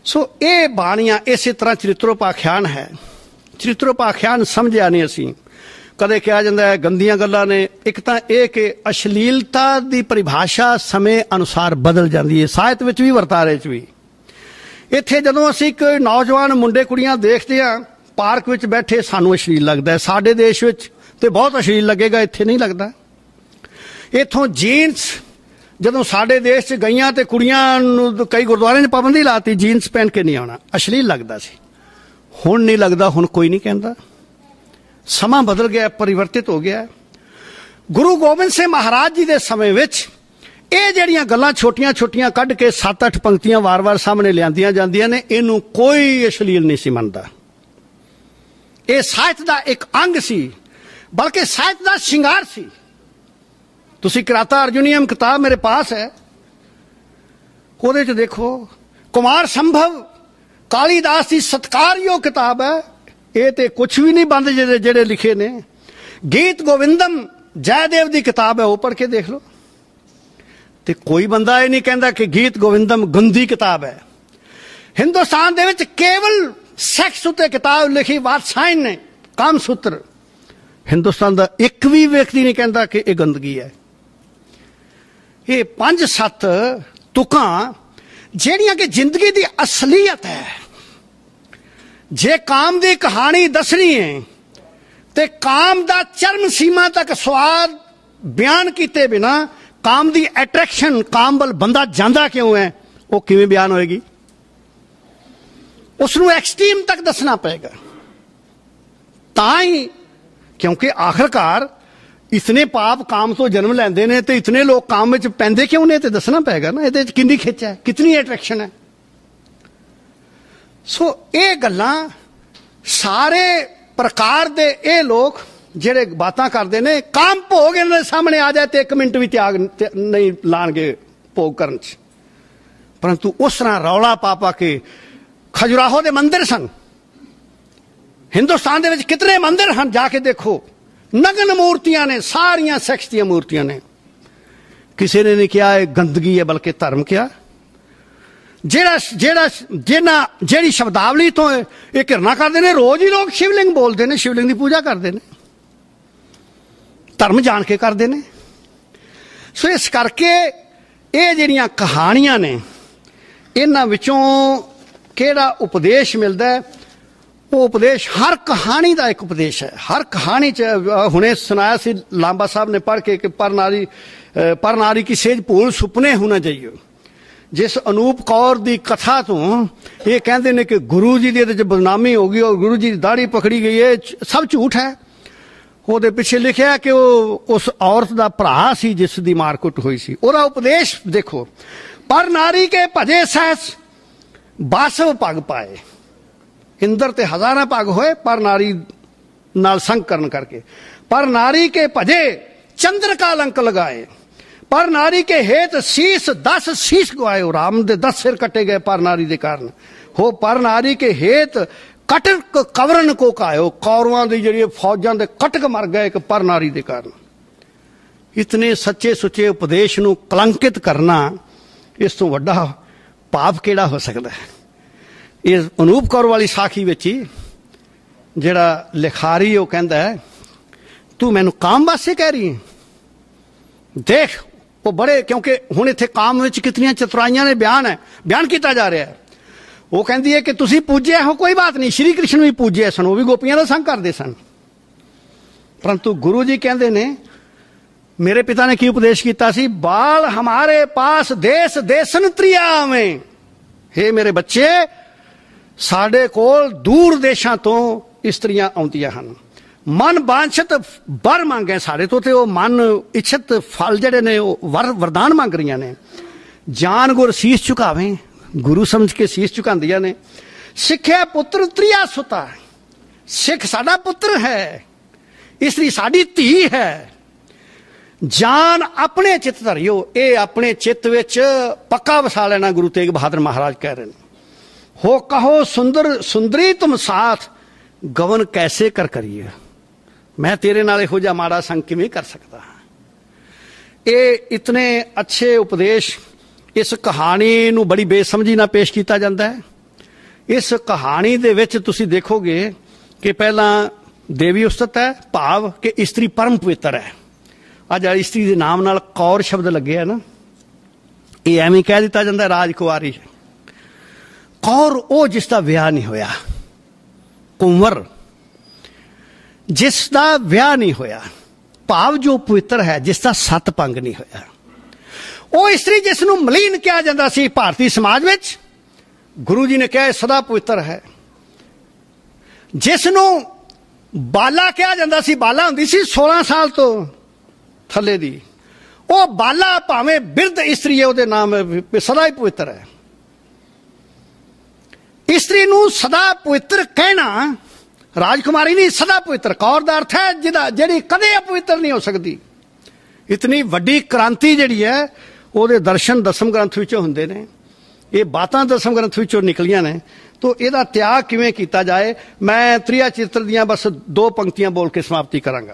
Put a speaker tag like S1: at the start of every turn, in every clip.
S1: सो ये बाणियां इस तरह चरित्रोपाख्यान है। चरित्रोपाख्यान समझिया नहीं असी, कदे कहा जाता है गंदियां गल्लां ने। एक तो यह कि अश्लीलता की परिभाषा समय अनुसार बदल जाती है, साहित्य में भी वर्तारे च भी। इत्थे जदों असी कोई नौजवान मुंडे कुड़ियां देखते हैं पार्क में बैठे, सानू अश्लील लगता है। साडे देश में तो बहुत अश्लील लगेगा, इत्थे नहीं लगता। इत्थों जीन्स जदों साडे देश च गईयां ते कुड़ियां नूं कई गुरुद्वारे ने पाबंदी लाती, जीन्स पहन के नहीं आना, अश्लील लगता सी। हुण नहीं लगता, हुण कोई नहीं कहता। समा बदल गया, परिवर्तित हो गया। गुरु गोबिंद सिंह महाराज जी के समय विच ये जिहड़ियां गल्लां छोटियां छोटियां कढ के 7-8 पंक्तियां वार वार सामने लियांदियां जांदियां ने, इहनूं कोई अश्लील नहीं सी मनदा। ये साहित्य का एक अंग सी, बल्कि साहित्य का श्रृंगार सी। तुसी किराता अर्जुनियम किताब मेरे पास है, उहदे च देखो कुमार संभव कालीदास की सत्कारयोग किताब है। ये तो कुछ भी नहीं बंद जेड़े लिखे ने। गीत गोविंदम जयदेव की किताब है, वो पढ़ के देख लो। तो कोई बंदा ये नहीं कहता कि गीत गोविंदम गंदी किताब है। हिंदुस्तान दे विच केवल सैक्स उत्ते किताब लिखी वात्सायन ने, कामसूत्र। हिंदुस्तान का एक भी व्यक्ति नहीं कहता कि यह गंदगी है। ये 5-7 तुकां ਜਿਹੜੀਆਂ कि जिंदगी की असलीयत है। जे काम की कहानी दसनी है तो काम का चरम सीमा तक स्वाद बयान किए बिना काम की अट्रैक्शन, काम वाल बंदा जांदा क्यों है, वो किवें बयान होएगी? उसनूं एक्सट्रीम तक दसना पेगा ताई, क्योंकि आखिरकार इतने पाप काम तो जन्म लेंदे ने, तो इतने लोग काम में पैंदे क्यों ने, तो दसना पेगा ना। ये कितनी खिच है, कितनी अट्रैक्शन है। सो ये गल्लां सारे प्रकार दे ये लोग जेड़े बातां करते ने, काम भोग इन्हां दे सामने आ जाए तो 1 मिनट भी त्याग नहीं लाणगे भोग करन च। परंतु उस तरह रौला पा पा के खजुराहो दे मंदिर सन। हिंदुस्तान दे विच कितने मंदिर हैं, जाके देखो। नगन मूर्तियां ने, सारियां सैक्स दी मूर्तियां ने। किसी ने नहीं किया है गंदगी है, बल्कि धर्म क्या। जेड़ी शब्दावली तो ये घृणा करते हैं, रोज ही लोग शिवलिंग बोलते हैं, शिवलिंग की पूजा करते हैं, धर्म जान के करते हैं। सो इस करके ये जिहड़ियां कहानियां ने, इन्हां विचों किहड़ा उपदेश मिलता है, वो उपदेश हर कहानी का एक उपदेश है। हर कहानी च हुणे सुनाया सी लांबा साहब ने पढ़ के कि पर नारी की सेज भूल सुपने होना चाहिए। जिस अनूप कौर की कथा तो ये कहते हैं कि गुरु जी की बदनामी हो गई और गुरु जी की दाढ़ी पकड़ी गई है, सब झूठ है। वो पिछे लिखा कि वो उस औरत का भरा सी जिसकी मारकुट हुई सी। ओहदा उपदेश देखो, पर नारी के भजे सहस बासव पग पाए। इंदर ते हजारां पग होए, पर नारी नाल संग करन करके। पर नारी के भजे चंद्र का लंक लगाए, पर नारी के हेत शीस 10 शीस गवाए। राम दे 10 सिर कटे गए पर नारी के कारण। हो पर नारी के हेत कटक कवरन को कायो। कौरवां दी जिहड़ी फौजां दे कटक मर गए एक पर नारी के कारण। इतने सच्चे सुचे उपदेश नूं कलंकित करना, इस तो वड्डा पाप किहड़ा हो सकता है। ये अनूप कौर वाली साखी विच ही जिहड़ा लिखारी वो कहंदा है, तू मैनू काम वास्ते कह रही है। देख वो बड़े, क्योंकि हुण इत्थे काम विच कितनियां चतुराइयां ने बयान किया जा रहा है। वो कहती है कि तुसीं पूज्य हो, कोई बात नहीं, श्री कृष्ण भी पूज्य सन, वो भी गोपियां दा संग करदे सन। परंतु गुरु जी कहते ने, मेरे पिता ने की उपदेश किया सी, बाल हमारे पास देश देसन त्रिया में। हे मेरे बच्चे, साडे कोल दूर देशों तो इस्त्रियां आउंदियां हन। मन बांछत वर मांगे साढ़े तो, वो मन इच्छत फल जड़े ने वरदान मांग रही ने। जान गुर शीश झुकावे, गुरु समझ के शीश झुकांदियां ने। सिखे पुत्र त्रिया सुता, सिख साडा पुत्र है, इसलिए साडी धी है। जान अपने चित धरियो, ये अपने चित विच पक्का वसा लेना। गुरु तेग बहादुर महाराज कह रहे हैं, हो कहो सुंदर सुंदरी तुम साथ, गवन कैसे कर करिए। मैं तेरे नाल इहो जिहा माड़ा संग किवें कर सकता। ये इतने अच्छे उपदेश इस कहानी नूं बड़ी बेसमझी ना पेश किया जाता है। इस कहानी दे विच तुसीं देखोगे कि पहला देवी उस्तत है, भाव कि स्त्री परम पवित्र है। अज स्त्री के नाम नाल कौर शब्द लगे है ना, ये एवं कह दिता जाता राजकुमारी कौर वो जिसका विआह नहीं होया, कुंवर जिसका विआह नहीं होया, भाव जो पवित्र है जिसका सत पंग नहीं होया, वो स्त्री जिसनों मलीन कहा जाता सी भारतीय समाज में, गुरु जी ने कहा सदा पवित्र है। जिसनों बाला कहा जाता सी, बाला होंदी सी 16 साल तो थले दी, वो बाला भावें बिरध स्त्री है, वो नाम सदा ही पवित्र है। स्त्री नूं सदा पवित्र कहना, राजकुमारी नहीं सदा पवित्र, कौर दा अर्थ है जिहड़ी कदे अपवित्र नहीं हो सकती। इतनी वड्डी क्रांति जिहड़ी है ਉਹਦੇ दर्शन दसम ग्रंथ विचों हुंदे ने, ये बातां दसम ग्रंथ विचों निकलियां ने। तो ਇਹਦਾ त्याग किवें कीता जाए, मैं त्रिया चित्र दियां बस 2 पंक्तियां बोल के समाप्ति करांगा।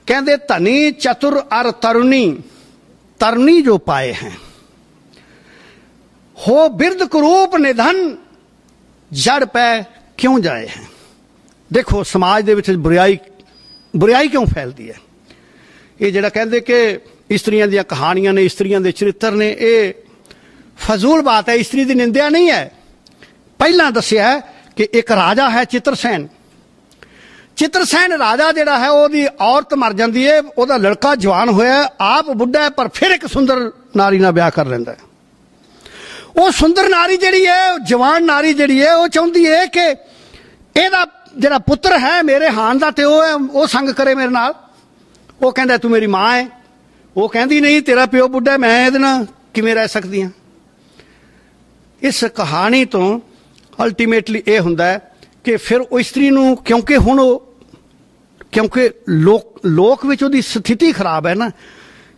S1: कहंदे धनी चतुर अर तरुणी, तरनी जो पाए हैं, हो बिरध कुरूप निधन जड़ पै क्यों जाए हैं। देखो समाज दे विच बुराई क्यों फैलती है। ये जिहड़ा कहंदे कि स्त्रियां दी कहानियां ने, स्त्रियां दे चरित्र ने, ये फजूल बात है, स्त्री की निंदा नहीं है। पहला दसिया है कि एक राजा है चित्रसेन, चित्रसेन राजा जिहड़ा है ओदी औरत मर जाती है, ओदा लड़का जवान होया, आप बुढ़ा है, पर फिर एक सुंदर नारी नाल ब्याह कर लैंदा है। वो सुंदर नारी जिहड़ी है, जवान नारी जिहड़ी है, वो चाहुंदी है कि एदा जिहड़ा पुत्र है मेरे हान दा ते वो है, वो संग करे मेरे नाल। वो कहंदा तू मेरी मां है, वो कहती नहीं तेरा प्यो बुढ़ा है, मैं इहदे नाल किवें रह सकदी हां। इस कहानी तो अल्टीमेटली यह हुंदा है कि फिर वो स्त्री नूं, क्योंकि हुण क्योंकि लोक विच उहदी स्थिति खराब है ना,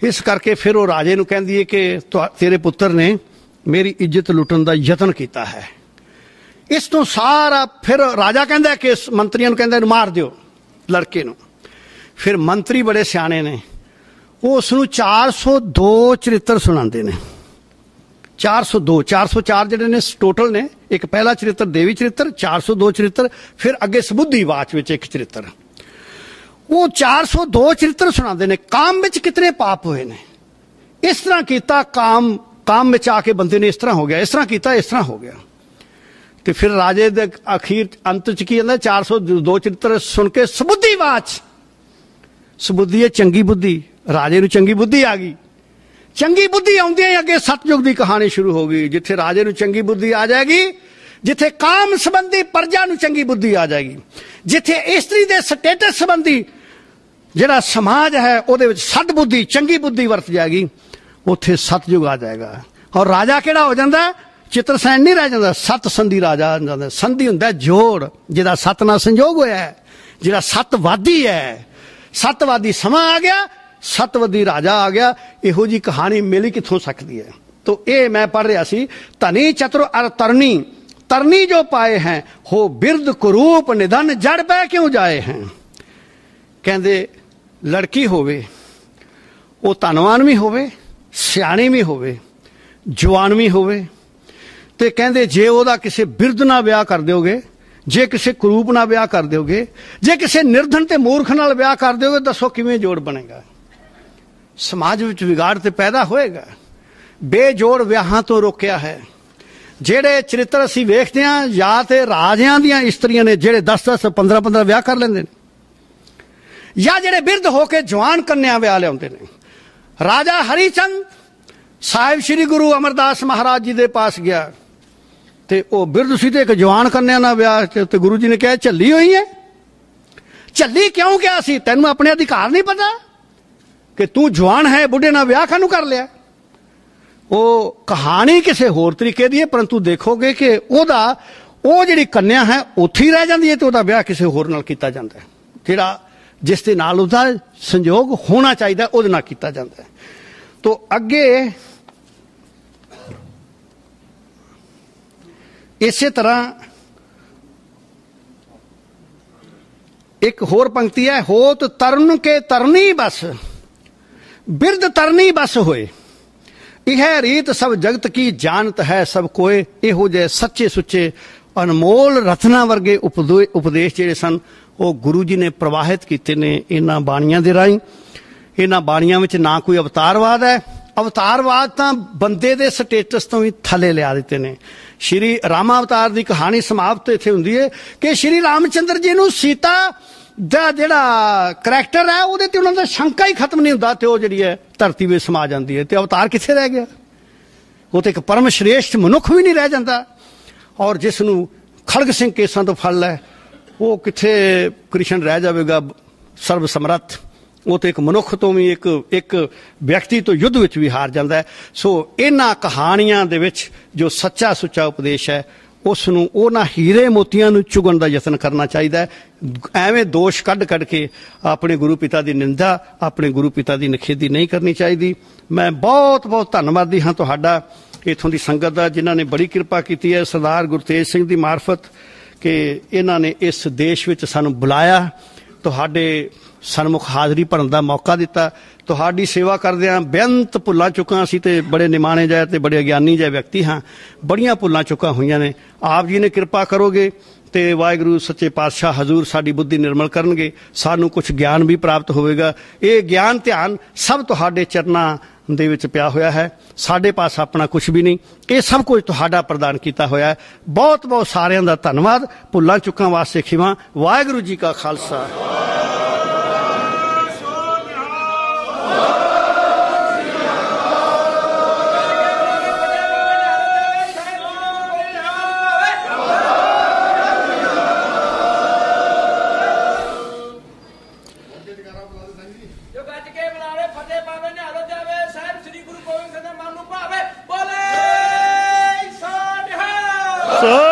S1: इस करके फिर वो राजे नूं कहंदी है कि तेरे पुत्र ने मेरी इज्जत लुटन का यतन किया है। इस तो सारा फिर राजा कहंदा कि मंत्रियों कहंदा मार दिओ लड़के नूं। फिर मंत्री बड़े सियाणे ने, वो उसनूं 402 चरित्र सुणांदे ने। 404 जिहड़े ने टोटल ने, एक पहला चरित्र देवी चरित्र, 402 चरित्र, फिर अगे सबुद्धिवाच विच एक चरित्र। वो 402 चरित्र सुणांदे ने। काम विच कितने पाप हुए ने, इस तरह कीता, काम में आके बंदे ने इस तरह हो गया, इस तरह किया, इस तरह हो गया। तो फिर राजे दे अखीर अंत च की कहंदा 402 चरित्र सुन के सबुद्धिवाच, सबुद्धि है चंगी बुद्धि, राजे नूं चंगी बुद्धि आ गई। चंगी बुद्धि आउंदे अगे सतयुग की कहानी शुरू हो गई, जिथे राजे नूं चंगी बुद्धि आ जाएगी, जिथे काम संबंधी प्रजा नूं चंगी बुद्धि आ जाएगी, जिथे स्त्री दे स्टेटस संबंधी जिहड़ा समाज है उहदे विच सद्बुद्धि चंगी बुद्धि वरत जाएगी, उत्थे सतयुग आ जाएगा। और राजा किहड़ा हो जाता है, चित्रसेन नहीं रह जाता, सत संधि राजा हो जाता। संधि हुंदा जोड़, जिहदा सत नाल संजोग होया है, जिहड़ा सतवादी है, सतवादी समा आ गया, सतवादी राजा आ गया। इहो जी कहानी मिली किथों सकती है। तो ये मैं पढ़ रहा सी, धनी चतुर अर तरनी, तरनी जो पाए हैं, हो बिरध कुरूप निधन जड़ पै क्यों जाए हैं। कहंदे लड़की होवे, वो धनवान भी होवे, सियाणी भी होवे, जवान भी होवे, ते कहंदे जे ओदा किसी बिरध नाल ब्याह कर दोगे, जे किसी कुरूप नाल ब्याह कर दोगे, जे किसी निर्धन ते मूर्ख नाल ब्याह कर दोगे, दसो किवें जोड़ बनेगा। समाज विच विगाड़ ते पैदा होएगा। बेजोड़ विआहां तो रोकिया है। जेड़े चरित्र असीं वेखदे हां, या ते राजियां दियां इस्त्रियां ने जेड़े 10-10 15-15 ब्याह कर लैंदे ने, या जेड़े बिरध होके जवान कन्या ब्याह लिआउंदे ने। राजा हरिचंद साहिब श्री गुरु अमरदास महाराज जी दे पास गया, ते ओ बिरध सी ते एक जवान कन्या नाल ब्याह, ते गुरु जी ने कहा झल्ली हुई है। झल्ली क्यों गया सी, तैनूं अपने अधिकार नहीं पता कि तू जवान है, बुढ़े नाल ब्याह कानूं कर लिया। वो कहानी किसी होर तरीके दी है, परंतु देखोगे कि ओदा वो जिहड़ी कन्या है उत्थे ही रह जाती है, तो ओदा ब्याह किसी होर नाल कीता जांदा है, जिहड़ा जिस दे नाल उसदा संयोग होना चाहिए उहदे नाल कीता जांदा है। तो अगे इसे तरह एक होर पंक्ति है, होत तरुण के तरनी बस, बिरध तरनी बस होए, यह रीत सब जगत की जानत है सब कोय, इहो जे सच्चे सुच्चे अनमोल रत्ना वर्गे उपदेश ਜਿਹੜੇ ਸਨ ਉਹ ਗੁਰੂ ਜੀ ਨੇ ਪ੍ਰਵਾਹਿਤ ਕੀਤੇ ਨੇ ਇਹਨਾਂ ਬਾਣੀਆਂ ਦੇ ਰਾਹੀਂ। ਇਹਨਾਂ ਬਾਣੀਆਂ ਵਿੱਚ ਨਾ ਕੋਈ ਅਵਤਾਰਵਾਦ ਹੈ, ਅਵਤਾਰਵਾਦ ਤਾਂ ਬੰਦੇ ਦੇ ਸਟੇਟਸ ਤੋਂ ਵੀ ਥੱਲੇ ਲਿਆ ਦਿੱਤੇ ਨੇ। ਸ਼੍ਰੀ ਰਾਮਾ ਅਵਤਾਰ ਦੀ ਕਹਾਣੀ ਸਮਾਪਤ ਇੱਥੇ ਹੁੰਦੀ ਹੈ ਕਿ ਸ਼੍ਰੀ ਰਾਮਚੰਦਰ ਜੀ ਨੂੰ ਸੀਤਾ ਦਾ ਜਿਹੜਾ ਕਰੈਕਟਰ ਹੈ ਉਹਦੇ ਤੇ ਉਹਨਾਂ ਦਾ ਸ਼ੰਕਾ ਹੀ ਖਤਮ ਨਹੀਂ ਹੁੰਦਾ ਤੇ ਉਹ ਜਿਹੜੀ ਹੈ ਧਰਤੀ ਵਿੱਚ ਸਮਾ ਜਾਂਦੀ ਹੈ। ਤੇ ਅਵਤਾਰ ਕਿੱਥੇ ਰਹਿ ਗਿਆ? ਉਹ ਤੇ ਇੱਕ ਪਰਮ ਸ਼੍ਰੇਸ਼ਟ ਮਨੁੱਖ ਵੀ ਨਹੀਂ ਰਹਿ ਜਾਂਦਾ। ਔਰ ਜਿਸ ਨੂੰ ਖੜਗ ਸਿੰਘ ਕੇਸਾਂ ਤੋਂ ਫੜ ਲੈ ਉਹ ਕਿੱਥੇ ਕ੍ਰਿਸ਼ਨ ਰਹਿ ਜਾਵੇਗਾ ਸਰਬ ਸਮਰੱਥ। ਉਹ ਤੇ ਇੱਕ ਮਨੁੱਖ ਤੋਂ ਵੀ ਇੱਕ ਵਿਅਕਤੀ ਤੋਂ ਯੁੱਧ ਵਿੱਚ ਵੀ ਹਾਰ ਜਾਂਦਾ ਹੈ। ਸੋ ਇਹਨਾਂ ਕਹਾਣੀਆਂ ਦੇ ਵਿੱਚ ਜੋ ਸੱਚਾ ਸੁੱਚਾ ਉਪਦੇਸ਼ ਹੈ ਉਸ ਨੂੰ ਉਹਨਾਂ ਹੀਰੇ ਮੋਤੀਆਂ ਨੂੰ ਚੁਗਣ ਦਾ ਯਤਨ ਕਰਨਾ ਚਾਹੀਦਾ ਹੈ। ਐਵੇਂ ਦੋਸ਼ ਕੱਢ ਕੇ ਆਪਣੇ ਗੁਰੂ ਪਿਤਾ ਦੀ ਨਿੰਦਾ, ਆਪਣੇ ਗੁਰੂ ਪਿਤਾ ਦੀ ਨਿਖੇਧੀ ਨਹੀਂ ਕਰਨੀ ਚਾਹੀਦੀ। ਮੈਂ ਬਹੁਤ ਬਹੁਤ ਧੰਨਵਾਦੀ ਹਾਂ ਤੁਹਾਡਾ, ਇੱਥੋਂ ਦੀ ਸੰਗਤ ਦਾ, ਜਿਨ੍ਹਾਂ ਨੇ ਬੜੀ ਕਿਰਪਾ ਕੀਤੀ ਹੈ ਸਰਦਾਰ ਗੁਰਤੇਜ ਸਿੰਘ ਦੀ ਮਾਰਫਤ ਕਿ ਇਹਨਾਂ ਨੇ ਇਸ ਦੇਸ਼ ਵਿੱਚ ਸਾਨੂੰ ਬੁਲਾਇਆ, ਤੁਹਾਡੇ ਸਨਮੁਖ ਹਾਜ਼ਰੀ ਭਰਨ ਦਾ ਮੌਕਾ ਦਿੱਤਾ। ਤੁਹਾਡੀ ਸੇਵਾ ਕਰਦਿਆਂ ਬੇਅੰਤ ਭੁੱਲਾਂ ਚੁੱਕਾਂ ਅਸੀਂ ਤੇ ਬੜੇ ਨਿਮਾਣੇ ਜਾਏ ਤੇ ਬੜੇ ਅਗਿਆਨੀ ਜਾਏ ਵਿਅਕਤੀ ਹਾਂ, ਬੜੀਆਂ ਭੁੱਲਾਂ ਚੁੱਕਾਂ ਹੋਈਆਂ ਨੇ। ਆਪ ਜੀ ਨੇ ਕਿਰਪਾ ਕਰੋਗੇ ਤੇ ਵਾਹਿਗੁਰੂ ਸੱਚੇ ਪਾਤਸ਼ਾਹ ਹਜ਼ੂਰ ਸਾਡੀ ਬੁੱਧੀ ਨਿਰਮਲ ਕਰਨਗੇ, ਸਾਨੂੰ ਕੁਝ ਗਿਆਨ ਵੀ ਪ੍ਰਾਪਤ ਹੋਵੇਗਾ। ਇਹ ਗਿਆਨ ਧਿਆਨ ਸਭ ਤੁਹਾਡੇ ਚਰਨਾਂ ਦੇ ਵਿੱਚ ਪਿਆ ਹੋਇਆ ਹੈ, ਸਾਡੇ ਪਾਸ ਆਪਣਾ ਕੁਝ ਵੀ ਨਹੀਂ, ਇਹ ਸਭ ਕੁਝ ਤੁਹਾਡਾ ਪ੍ਰਦਾਨ ਕੀਤਾ ਹੋਇਆ ਹੈ। ਬਹੁਤ ਬਹੁਤ ਸਾਰਿਆਂ ਦਾ ਧੰਨਵਾਦ। ਭੁੱਲਾਂ ਚੁੱਕਾਂ ਵਾਸਤੇ ਖਿਮਾ। ਵਾਹਿਗੁਰੂ ਜੀ ਕਾ ਖਾਲਸਾ। So